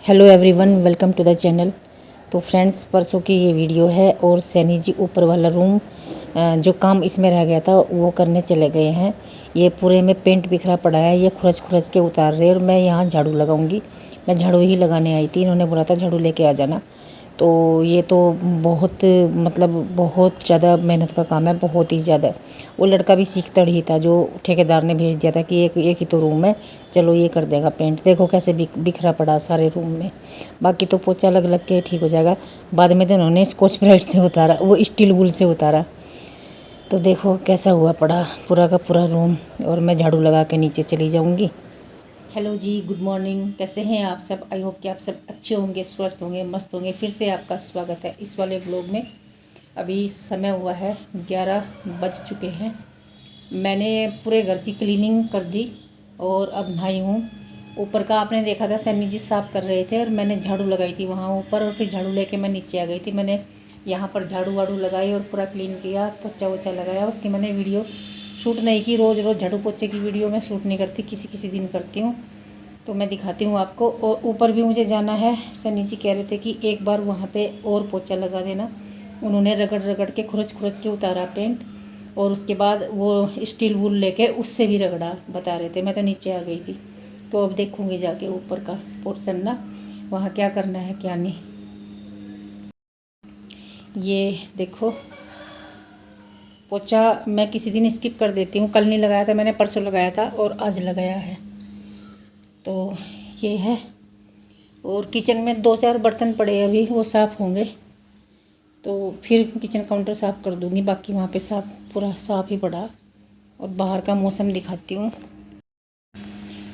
Hello everyone, welcome to the channel. तो friends, परसों की ये वीडियो है और सैनी जी ऊपर वाला रूम जो काम इसमें रह गया था वो करने चले गए हैं। ये पूरे में पेंट बिखरा पड़ा है, ये खुरच खुरच के उतार रहे हैं और मैं यहाँ झाड़ू लगाऊंगी। मैं झाड़ू ही लगाने आई थी, इन्होंने बोला था झाड़ू लेके आ जाना। तो ये तो बहुत ज़्यादा मेहनत का काम है, बहुत ही ज़्यादा। वो लड़का भी सीखता ही था जो ठेकेदार ने भेज दिया था कि एक ही तो रूम है, चलो ये कर देगा पेंट। देखो कैसे बिखरा पड़ा सारे रूम में। बाकी तो पोछा लग लग के ठीक हो जाएगा। बाद में तो उन्होंने स्कॉच ब्राइट से उतारा, वो स्टील वूल से उतारा। तो देखो कैसा हुआ पड़ा पूरा का पूरा रूम। और मैं झाड़ू लगा के नीचे चली जाऊँगी। हेलो जी, गुड मॉर्निंग। कैसे हैं आप सब? आई होप कि आप सब अच्छे होंगे, स्वस्थ होंगे, मस्त होंगे। फिर से आपका स्वागत है इस वाले ब्लॉग में। अभी समय हुआ है 11 बज चुके हैं। मैंने पूरे घर की क्लीनिंग कर दी और अब नहाई हूँ। ऊपर का आपने देखा था, सैनी जी साफ़ कर रहे थे और मैंने झाड़ू लगाई थी वहाँ ऊपर, और फिर झाड़ू लेके मैं नीचे आ गई थी। मैंने यहाँ पर झाड़ू वाड़ू लगाई और पूरा क्लीन किया, पोछा वोछा लगाया। उसकी मैंने वीडियो शूट नहीं की। रोज़ रोज़ झाड़ू पोछे की वीडियो मैं शूट नहीं करती, किसी किसी दिन करती हूँ। तो मैं दिखाती हूँ आपको। और ऊपर भी मुझे जाना है। सनी जी कह रहे थे कि एक बार वहाँ पे और पोछा लगा देना। उन्होंने रगड़ रगड़ के खुरच खुरच के उतारा पेंट, और उसके बाद वो स्टील वूल लेके उससे भी रगड़ा, बता रहे थे। मैं तो नीचे आ गई थी। तो अब देखूँगी जाके ऊपर का पोर्शन ना, वहाँ क्या करना है क्या नहीं। ये देखो पोछा मैं किसी दिन स्किप कर देती हूँ। कल नहीं लगाया था मैंने, परसों लगाया था और आज लगाया है। तो ये है। और किचन में 2-4 बर्तन पड़े अभी, वो साफ़ होंगे तो फिर किचन काउंटर साफ़ कर दूँगी। बाकी वहाँ पे साफ़, पूरा साफ़ ही पड़ा। और बाहर का मौसम दिखाती हूँ।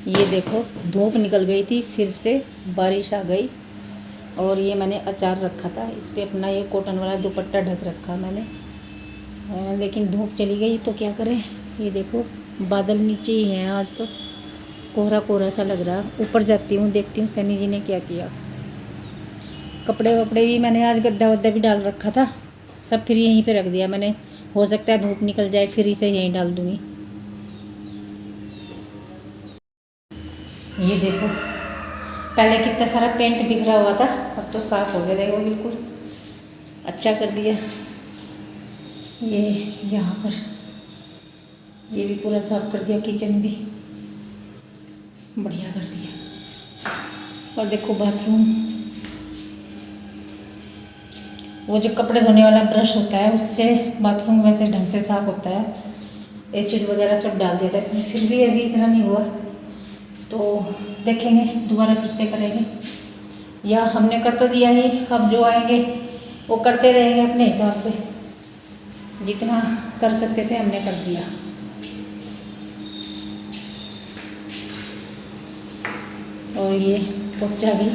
ये देखो धूप निकल गई थी, फिर से बारिश आ गई। और ये मैंने अचार रखा था, इस पर अपना ये कॉटन वाला दुपट्टा ढक रखा मैंने। लेकिन धूप चली गई तो क्या करें। ये देखो बादल नीचे ही हैं, आज तो कोहरा कोहरा सा लग रहा। ऊपर जाती हूँ, देखती हूँ सनी जी ने क्या किया। कपड़े वपड़े भी मैंने आज गद्दा वद्दा भी डाल रखा था, सब फिर यहीं पे रख दिया मैंने। हो सकता है धूप निकल जाए, फिर इसे यहीं डाल दूँगी। ये देखो पहले कितना सारा पेंट बिखरा हुआ था, अब तो साफ़ हो गया। देखो बिल्कुल अच्छा कर दिया। ये यहाँ पर ये भी पूरा साफ़ कर दिया, किचन भी बढ़िया कर दिया। और देखो बाथरूम, वो जो कपड़े धोने वाला ब्रश होता है उससे बाथरूम वैसे ढंग से साफ़ होता है। एसिड वगैरह सब डाल दिया था इसमें, फिर भी अभी इतना नहीं हुआ। तो देखेंगे दोबारा फिर से करेंगे, या हमने कर तो दिया ही, अब जो आएंगे वो करते रहेंगे अपने हिसाब से। जितना कर सकते थे हमने कर दिया। और ये पोछा भी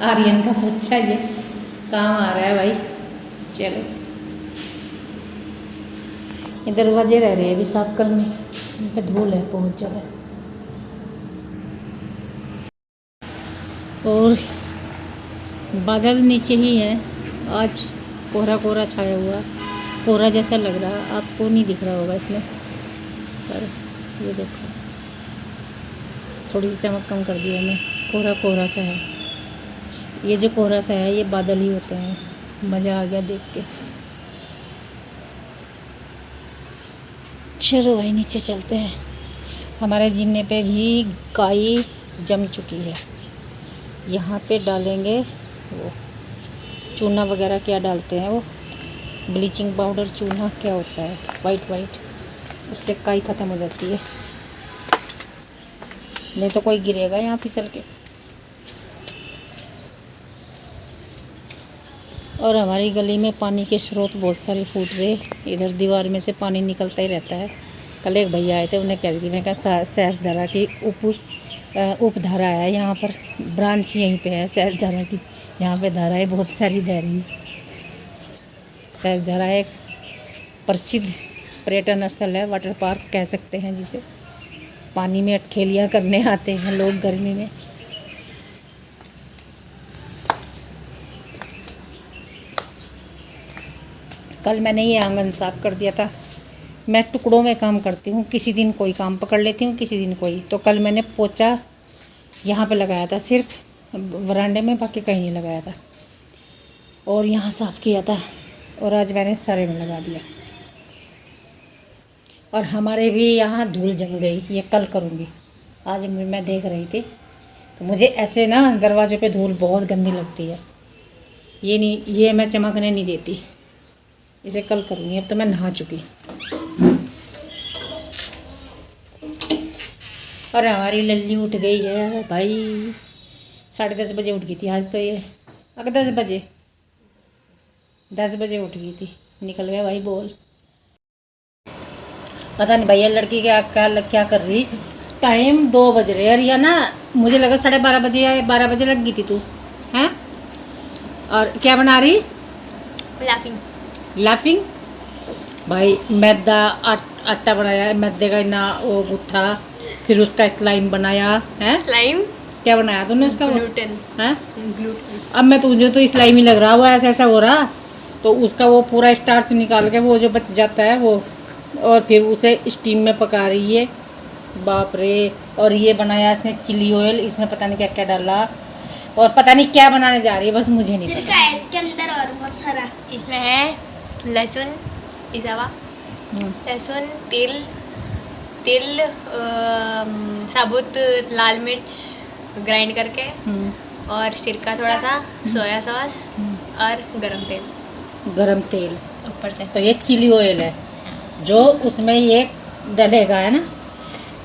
आर्यन का पोछा, ये काम आ रहा है भाई। चलो ये दरवाजे रह रहे हैं अभी साफ करने, इन पे धूल है बहुत ज़्यादा। और बादल नीचे ही है, आज कोहरा कोहरा छाया हुआ, कोहरा जैसा लग रहा। आपको नहीं दिख रहा होगा इसमें, पर ये देखो थोड़ी सी चमक कम कर दिया मैं। कोहरा कोहरा सा है, ये जो कोहरा सा है ये बादल ही होते हैं। मज़ा आ गया देख के। चलो भाई नीचे चलते हैं। हमारे जीने पे भी काई जम चुकी है। यहाँ पे डालेंगे वो चूना वगैरह, क्या डालते हैं वो, ब्लीचिंग पाउडर, चूना क्या होता है, वाइट वाइट, उससे काई ख़त्म हो जाती है। नहीं तो कोई गिरेगा यहाँ फिसल के। और हमारी गली में पानी के स्रोत बहुत सारे फूट रहे, इधर दीवार में से पानी निकलता ही रहता है। कल एक भैया आए थे, उन्हें कह रही थी, मैं कहा सहस धारा की उपधारा है यहाँ पर, ब्रांच यहीं पे है सहस धारा की। यहाँ पे धाराएँ बहुत सारी बह रही। सहस धारा एक प्रसिद्ध पर्यटन स्थल है, वाटर पार्क कह सकते हैं जिसे। पानी में अटखेलियाँ करने आते हैं लोग गर्मी में। कल मैंने ये आंगन साफ़ कर दिया था। मैं टुकड़ों में काम करती हूँ, किसी दिन कोई काम पकड़ लेती हूँ, किसी दिन कोई। तो कल मैंने पोछा यहाँ पे लगाया था सिर्फ, वरांडे में, बाकी कहीं नहीं लगाया था। और यहाँ साफ़ किया था और आज मैंने सारे में लगा दिया। और हमारे भी यहाँ धूल जम गई, ये कल करूँगी। आज मैं देख रही थी तो मुझे ऐसे ना दरवाज़े पे धूल बहुत गंदी लगती है। ये नहीं, ये मैं चमकने नहीं देती, इसे कल करूँगी। अब तो मैं नहा चुकी। और हमारी लल्ली उठ गई है भाई, 10:30 बजे उठ गई थी आज तो। ये अगर 10 बजे उठ गई थी, निकल गया भाई बोल। पता नहीं भाई ये लड़की क्या कर रही। टाइम 2 बज रहे यार, या ना मुझे लगा 12:30 बजे या 12 बजे लग गई थी तू, हैं? और क्या बना रही? लाफिंग भाई। मैदा आटा बनाया, मैदे का ना वो गुत्था, फिर उसका स्लाइम बनाया है। स्लाइम क्या बनाया तूने उसका? ग्लूटेन। हैं? ग्लूटेन। अब मैं तुझे तो स्लाइम ही लग रहा, वो ऐसा ऐसा हो रहा। तो उसका वो पूरा स्टार्च निकाल के वो जो बच जाता है वो, और फिर उसे स्टीम में पका रही है। बाप रे। और ये बनाया इसने चिली ऑयल, इसमें पता नहीं क्या क्या डाला, और पता नहीं क्या बनाने जा रही है, बस मुझे नहीं पता। है इसके अंदर और बहुत सारा। इसमें है लहसुन इसावा, लहसुन, तिल, साबुत लाल मिर्च ग्राइंड करके, और सिरका थोड़ा सा, सोया सॉस और गरम तेल ऊपर से। तो ये चिली ऑयल है जो उसमें ये डलेगा, है ना?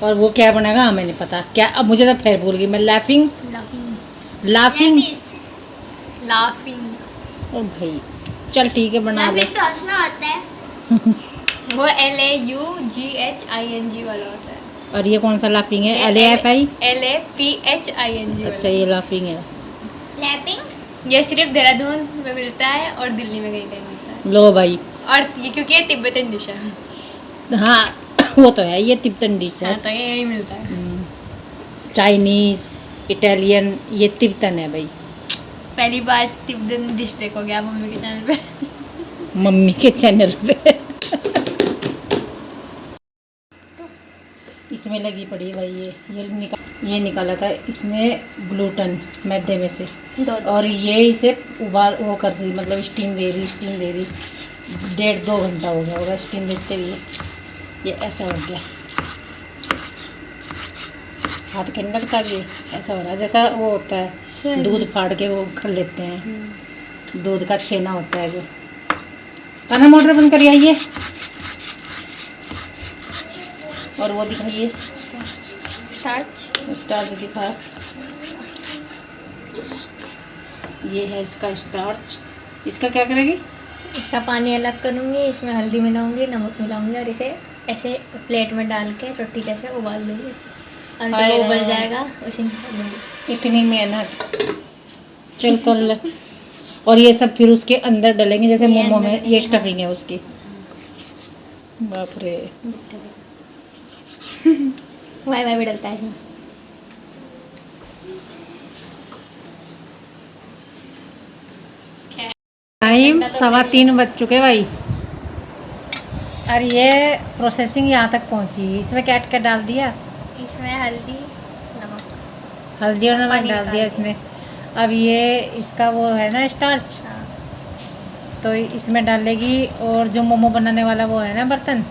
और वो क्या बनेगा हमें नहीं पता क्या। अब मुझे तो फिर भूल गई मैं। लाफिंग ओ भाई चल ठीक है, बना ले। तो हंसना होता है। वो LAUGHING वाला होता है। और ये कौन सा लाफिंग है? LAFI LAPHING। अच्छा ये लाफिंग है। लैपिंग ये सिर्फ देहरादून में मिलता है और दिल्ली में कहीं कहीं मिलता है। लो भाई। और ये क्योंकि ये तिब्बतन डिश है। हाँ वो तो है, ये तिब्बतन डिश है। हाँ, तो ये यही मिलता है। चाइनीज, इटालियन, ये तिब्बतन है भाई। पहली बार तिब्बतन डिश देखोगे आप मम्मी के चैनल पे। मम्मी के चैनल पे। इसमें लगी पड़ी है भाई। ये निकाला था इसने ग्लूटन मैदे में से। और ये इसे उबाल वो कर रही, मतलब स्टीम दे रही 1.5-2 घंटा हो गया होगा स्टीम देते हुए। ये ऐसा हो गया, हाथ के नहीं लगता कि ऐसा हो रहा है जैसा वो होता है दूध फाड़ के वो कर लेते हैं, दूध का छेना होता है जो। खाना मोटर बंद करिए आइए। और वो दिखाइए स्टार्च दिखा। ये है इसका स्टार्च। इसका क्या करेगी? इसका पानी अलग करूँगी, इसमें हल्दी मिलाऊंगी, नमक मिलाऊंगी, और इसे ऐसे प्लेट में डाल के रोटी जैसे उबाल दूँगी, और जब वो उबल जाएगा उसे निकाल दूँगी। इतनी मेहनत चल कर ले। और ये सब फिर उसके अंदर डलेंगे जैसे मोमो में, ये स्टफिंग है उसकी। बाप रे। वाई भी डलता है इसमें। टाइम 3:15 बज चुके भाई। और ये प्रोसेसिंग यहाँ तक पहुँची। इसमें क्या डाल दिया? इसमें हल्दी और नमक डाल दिया इसने। अब ये इसका वो है ना स्टार्च, तो इसमें डालेगी। और जो मोमो बनाने वाला वो है ना बर्तन,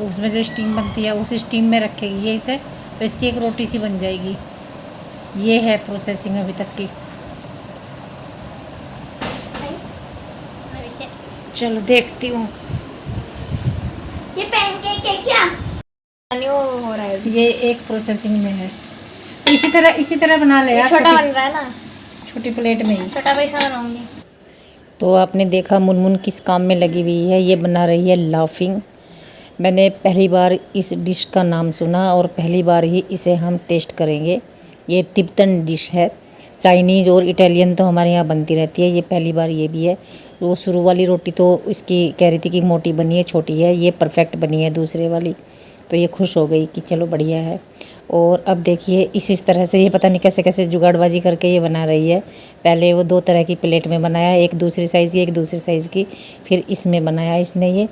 उसमें जो स्टीम बनती है उस स्टीम में रखेगी ये इसे, तो इसकी एक रोटी सी बन जाएगी। ये है प्रोसेसिंग अभी तक की। चलो देखती हूँ। ये पैनकेक है क्या? हो रहा है। ये एक प्रोसेसिंग में है। इसी तरह बना ले यार। छोटा बन रहा है ना, छोटी प्लेट में ही। छोटा पैसा बनाऊंगी। तो आपने देखा मुनमुन किस काम में लगी हुई है। ये बना रही है लाफिंग। मैंने पहली बार इस डिश का नाम सुना और पहली बार ही इसे हम टेस्ट करेंगे। ये तिब्बतन डिश है। चाइनीज़ और इटालियन तो हमारे यहाँ बनती रहती है, ये पहली बार ये भी है। वो शुरू वाली रोटी तो इसकी कह रही थी कि मोटी बनी है, छोटी है। ये परफेक्ट बनी है दूसरे वाली, तो ये खुश हो गई कि चलो बढ़िया है। और अब देखिए इस तरह से ये पता नहीं कैसे कैसे जुगाड़बाजी करके ये बना रही है। पहले वो 2 तरह की प्लेट में बनाया, एक दूसरी साइज़ की एक दूसरी साइज़ की, फिर इसमें बनाया इसने ये।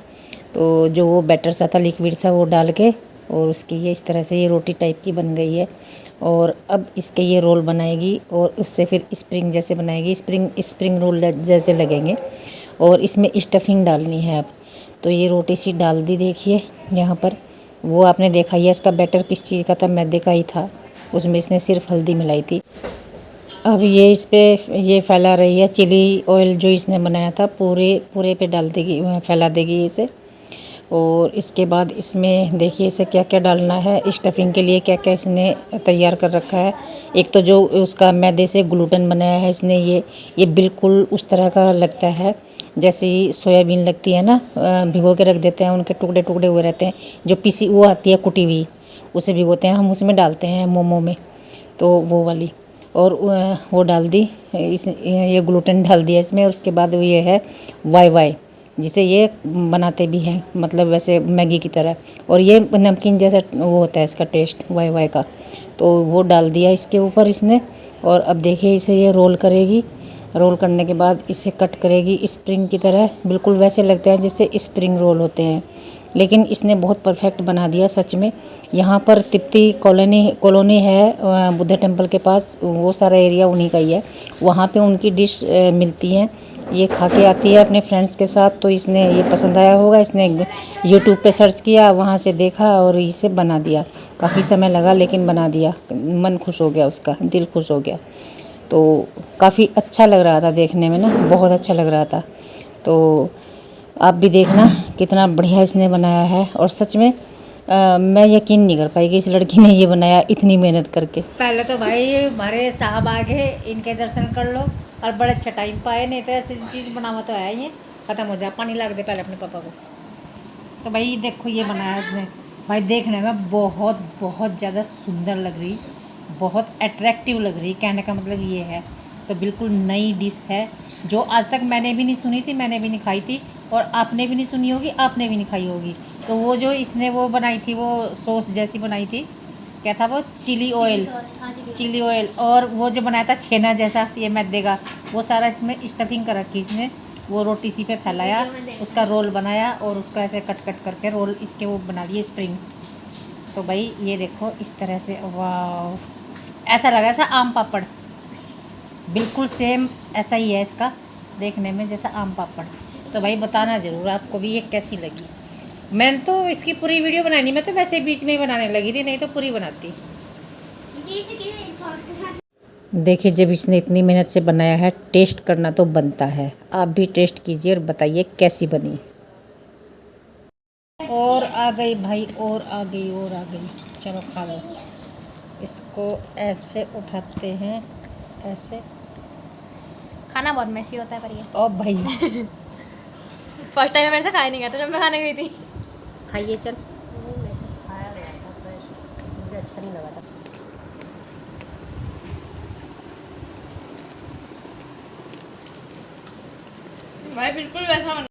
तो जो वो बैटर सा था लिक्विड सा वो डाल के और उसकी ये इस तरह से ये रोटी टाइप की बन गई है। और अब इसके ये रोल बनाएगी और उससे फिर स्प्रिंग जैसे बनाएगी, स्प्रिंग रोल जैसे लगेंगे। और इसमें स्टफिंग डालनी है अब। तो ये रोटी सी डाल दी, देखिए यहाँ पर। वो आपने देखा ही है, इसका बैटर किस चीज़ का था, मैदे का ही था। उसमें इसने सिर्फ हल्दी मिलाई थी। अब ये इस पे ये फैला रही है चिली ऑयल जो इसने बनाया था, पूरे पे डाल देगी, फैला देगी इसे। और इसके बाद इसमें देखिए इसे क्या क्या डालना है, स्टफिंग के लिए क्या क्या इसने तैयार कर रखा है। एक तो जो उसका मैदे से ग्लूटेन बनाया है इसने, ये बिल्कुल उस तरह का लगता है जैसे सोयाबीन लगती है ना, भिगो के रख देते हैं, उनके टुकड़े टुकड़े हुए रहते हैं। जो पीसी वो आती है कुटी हुई, उसे भिगोते हैं हम, उसमें डालते हैं मोमो में, तो वो वाली। और वो डाल दी, ये ग्लूटेन डाल दिया इसमें। और उसके बाद ये है वाई जिसे ये बनाते भी हैं, मतलब वैसे मैगी की तरह। और ये नमकीन जैसा वो होता है इसका टेस्ट, वाई का। तो वो डाल दिया इसके ऊपर इसने। और अब देखिए इसे ये रोल करेगी। रोल करने के बाद इसे कट करेगी स्प्रिंग की तरह, बिल्कुल वैसे लगते हैं जैसे स्प्रिंग रोल होते हैं। लेकिन इसने बहुत परफेक्ट बना दिया सच में। यहाँ पर तिप्ती कॉलोनी है बुद्धा टेम्पल के पास, वो सारा एरिया उन्हीं का ही है। वहाँ पे उनकी डिश मिलती हैं। ये खा के आती है अपने फ्रेंड्स के साथ, तो इसने ये पसंद आया होगा, इसने यूट्यूब पे सर्च किया, वहाँ से देखा और इसे बना दिया। काफ़ी समय लगा लेकिन बना दिया, मन खुश हो गया उसका, दिल खुश हो गया। तो काफ़ी अच्छा लग रहा था देखने में ना, बहुत अच्छा लग रहा था। तो आप भी देखना कितना बढ़िया इसने बनाया है। और सच में मैं यकीन नहीं कर पाई कि इस लड़की ने ये बनाया इतनी मेहनत करके। पहले तो भाई हमारे साहब आ गए, इनके दर्शन कर लो और बड़े अच्छा टाइम पाए, नहीं तो ऐसी चीज़ बनावा तो है ये ख़त्म हो जाए। पानी लाग दे पहले अपने पापा को। तो भाई देखो ये बनाया इसने, भाई देखने में बहुत बहुत ज़्यादा सुंदर लग रही, बहुत अट्रैक्टिव लग रही। कहने का मतलब ये है, तो बिल्कुल नई डिश है जो आज तक मैंने भी नहीं सुनी थी, मैंने भी नहीं खाई थी, और आपने भी नहीं सुनी होगी, आपने भी नहीं खाई होगी। तो वो जो इसने वो बनाई थी, वो सॉस जैसी बनाई थी, क्या था वो, चिली ऑयल। और वो जो बनाया था छेना जैसा ये मैदे का, वो सारा इसमें स्टफिंग कर रखी इसने। वो रोटी सी पे फैलाया, उसका रोल बनाया और उसका ऐसे कट कट करके रोल इसके वो बना दिए स्प्रिंग। तो भाई ये देखो इस तरह से, वाह, ऐसा लगा ऐसा आम पापड़, बिल्कुल सेम ऐसा ही है इसका देखने में जैसा आम पापड़। तो भाई बताना ज़रूर आपको भी ये कैसी लगी। मैंने तो इसकी पूरी वीडियो बनाई नहीं, मैं तो वैसे बीच में ही बनाने लगी थी, नहीं तो पूरी बनाती। देखिए जब इसने इतनी मेहनत से बनाया है, टेस्ट करना तो बनता है। आप भी टेस्ट कीजिए और बताइए कैसी बनी। और आ गई भाई, और आ गई, और आ गई। चलो खा लो। इसको ऐसे उठाते हैं, ऐसे। खाना बहुत मैसी होता है पर ये ओ भाई फर्स्ट टाइम मेरे से खाया नहीं गया था जब मैं खाने गई थी। खाइए चल। खाया गया था पर मुझे अच्छा नहीं लगा था। भाई बिल्कुल वैसा